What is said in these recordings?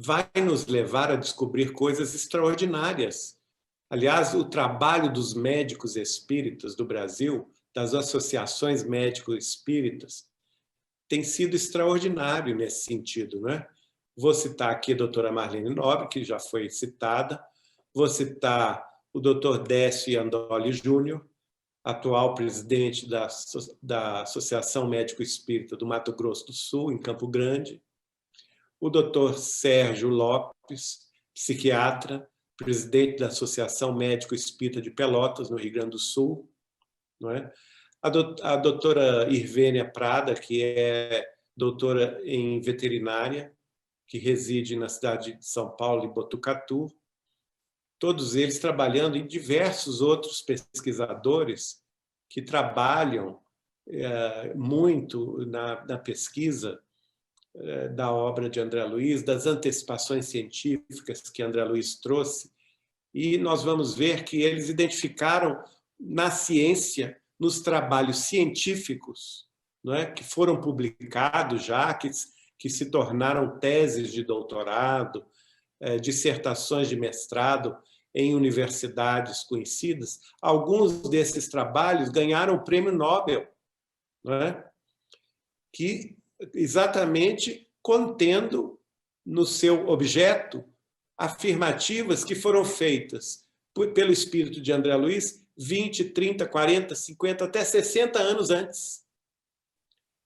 vai nos levar a descobrir coisas extraordinárias. Aliás, o trabalho dos médicos espíritas do Brasil, das associações médico-espíritas, tem sido extraordinário nesse sentido, não é? Vou citar aqui a doutora Marlene Nobre, que já foi citada, vou citar o doutor Décio Andoli Júnior, atual presidente da Associação Médico Espírita do Mato Grosso do Sul, em Campo Grande, o doutor Sérgio Lopes, psiquiatra, presidente da Associação Médico Espírita de Pelotas, no Rio Grande do Sul, não é? A doutora Irvênia Prada, que é doutora em veterinária, que reside na cidade de São Paulo, em Botucatu, todos eles trabalhando, e diversos outros pesquisadores que trabalham muito na pesquisa da obra de André Luiz, das antecipações científicas que André Luiz trouxe, e nós vamos ver que eles identificaram na ciência, nos trabalhos científicos, não é, que foram publicados já, que se tornaram teses de doutorado, dissertações de mestrado em universidades conhecidas, alguns desses trabalhos ganharam o Prêmio Nobel, não é? Que exatamente contendo no seu objeto afirmativas que foram feitas pelo espírito de André Luiz 20, 30, 40, 50, até 60 anos antes.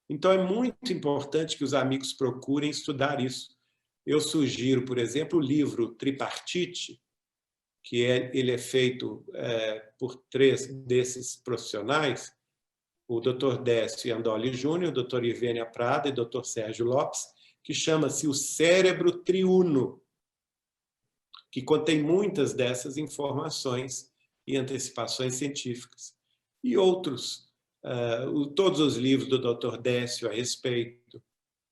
Então, é muito importante que os amigos procurem estudar isso. Eu sugiro, por exemplo, o livro Tripartite, que ele é feito por 3 desses profissionais, o Dr. Décio Andoli Júnior, o Dr. Irvênia Prada e o Dr. Sérgio Lopes, que chama-se O Cérebro Triuno, que contém muitas dessas informações e antecipações científicas. E outros, todos os livros do Dr. Décio a respeito,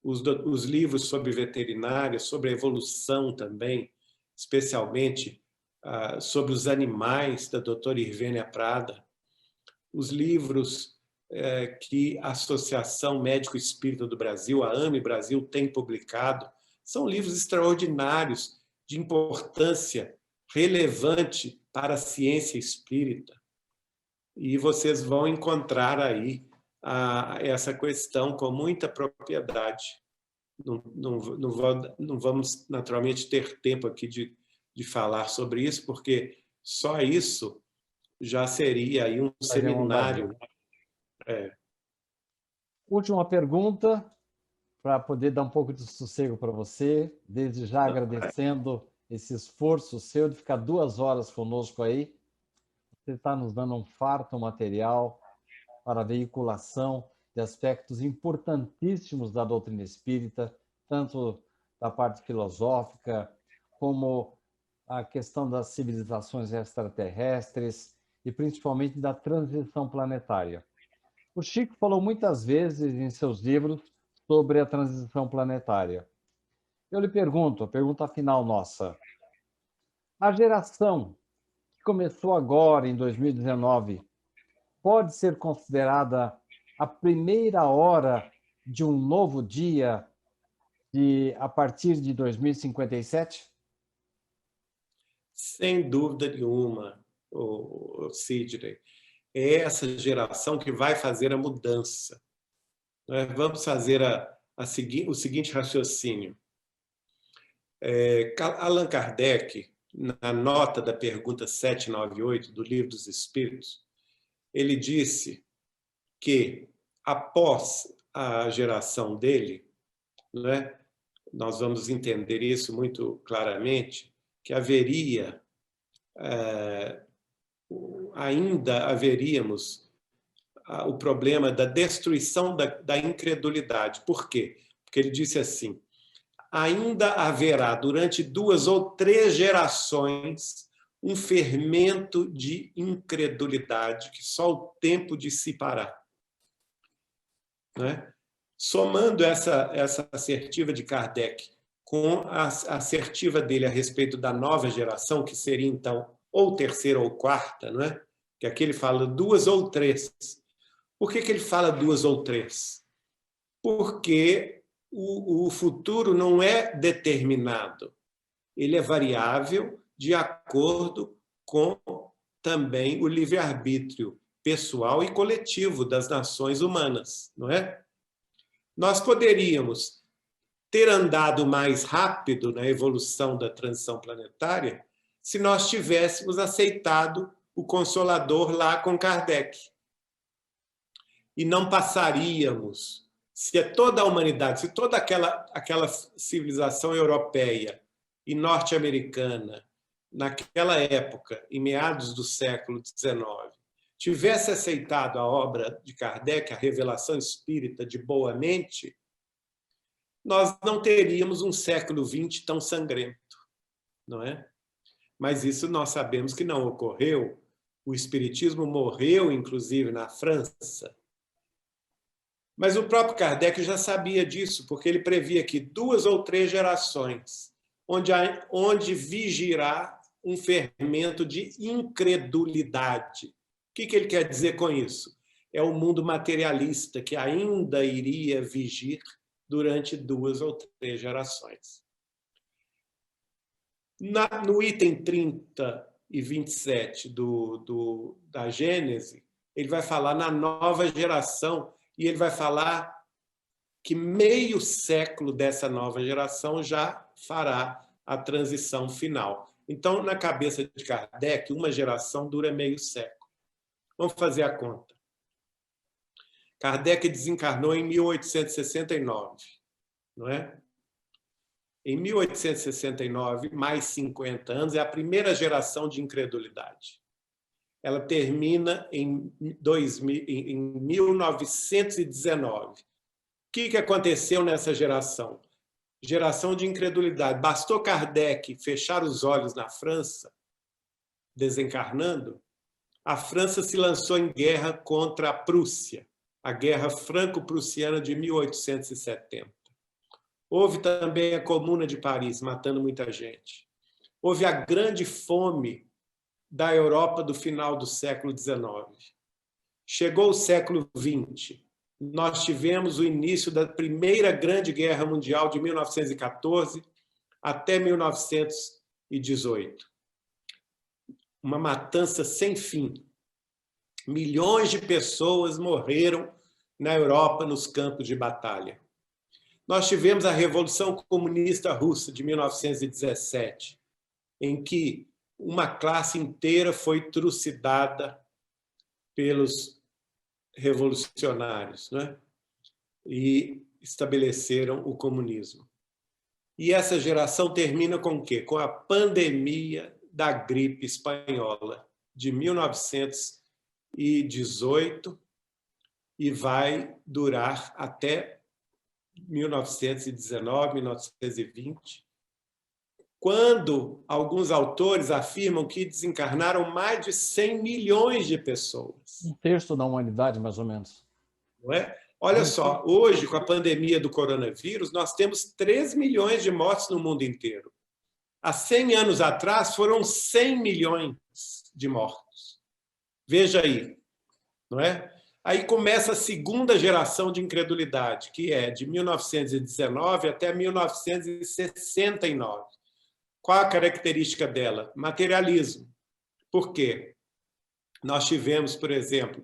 os livros sobre veterinária, sobre a evolução também, especialmente sobre os animais, da doutora Irvênia Prada, os livros que a Associação Médico Espírita do Brasil, a AME Brasil, tem publicado, são livros extraordinários, de importância relevante para a ciência espírita. E vocês vão encontrar aí essa questão com muita propriedade. Não vamos, naturalmente, ter tempo aqui de falar sobre isso, porque só isso já seria aí um seminário. Última pergunta, para poder dar um pouco de sossego para você, desde já agradecendo esse esforço seu de ficar 2 horas conosco aí. Você está nos dando um farto material para a veiculação de aspectos importantíssimos da doutrina espírita, tanto da parte filosófica, como a questão das civilizações extraterrestres e principalmente da transição planetária. O Chico falou muitas vezes em seus livros sobre a transição planetária. Eu lhe pergunto, a pergunta final nossa, a geração que começou agora, em 2019, pode ser considerada a primeira hora de um novo dia a partir de 2057? Sem dúvida nenhuma, Sidney. É essa geração que vai fazer a mudança. Vamos fazer o seguinte raciocínio. Allan Kardec, na nota da pergunta 798 do Livro dos Espíritos, ele disse que, após a geração dele, nós vamos entender isso muito claramente, que ainda haveríamos o problema da destruição da incredulidade. Por quê? Porque ele disse assim, ainda haverá, durante 2 ou 3 gerações, um fermento de incredulidade que só o tempo dissipará. Somando essa assertiva de Kardec com a assertiva dele a respeito da nova geração, que seria, então, ou 3ª ou 4ª, que aqui ele fala 2 ou 3. Por que ele fala 2 ou 3? Porque o futuro não é determinado. ele é variável de acordo com também o livre-arbítrio pessoal e coletivo das nações humanas, não é? Nós poderíamos ter andado mais rápido na evolução da transição planetária se nós tivéssemos aceitado o Consolador lá com Kardec. E não passaríamos, se toda a humanidade, se toda aquela civilização europeia e norte-americana, naquela época, em meados do século XIX, tivesse aceitado a obra de Kardec, a Revelação Espírita de boa mente, nós não teríamos um século XX tão sangrento, não é? Mas isso nós sabemos que não ocorreu. O Espiritismo morreu, inclusive, na França. Mas o próprio Kardec já sabia disso, porque ele previa que 2 ou 3 gerações, onde vigirá um fermento de incredulidade. O que ele quer dizer com isso? É o mundo materialista que ainda iria vigir durante 2 ou 3 gerações. No item 30 e 27 da Gênese, ele vai falar na nova geração, e ele vai falar que meio século dessa nova geração já fará a transição final. Então, na cabeça de Kardec, uma geração dura meio século. Vamos fazer a conta. Kardec desencarnou em 1869, não é? Em 1869, mais 50 anos, é a primeira geração de incredulidade. Ela termina em 1919. O que aconteceu nessa geração? Geração de incredulidade. Bastou Kardec fechar os olhos na França, desencarnando, a França se lançou em guerra contra a Prússia, a Guerra Franco-Prussiana de 1870. Houve também a Comuna de Paris, matando muita gente. Houve a grande fome da Europa do final do século XIX. Chegou o século XX. Nós tivemos o início da Primeira Grande Guerra Mundial de 1914 até 1918. Uma matança sem fim. Milhões de pessoas morreram na Europa nos campos de batalha. Nós tivemos a Revolução Comunista Russa de 1917, em que uma classe inteira foi trucidada pelos revolucionários, né? E estabeleceram o comunismo. E essa geração termina com o quê? Com a pandemia da gripe espanhola de 1918 e vai durar até 1919, 1920, quando alguns autores afirmam que desencarnaram mais de 100 milhões de pessoas. 1/3 da humanidade, mais ou menos. Não é? Olha só, hoje, com a pandemia do coronavírus, nós temos 3 milhões de mortes no mundo inteiro. Há 100 anos atrás, foram 100 milhões de mortos. Veja aí, não é? Aí começa a segunda geração de incredulidade, que é de 1919 até 1969. Qual a característica dela? Materialismo. Por quê? Nós tivemos, por exemplo,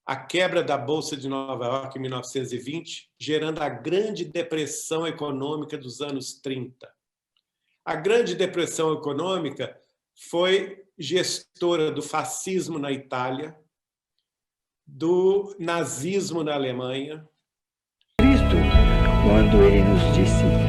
a quebra da Bolsa de Nova York em 1920, gerando a Grande Depressão Econômica dos anos 30. A Grande Depressão Econômica foi gestora do fascismo na Itália, do nazismo na Alemanha. Cristo, quando ele nos disse: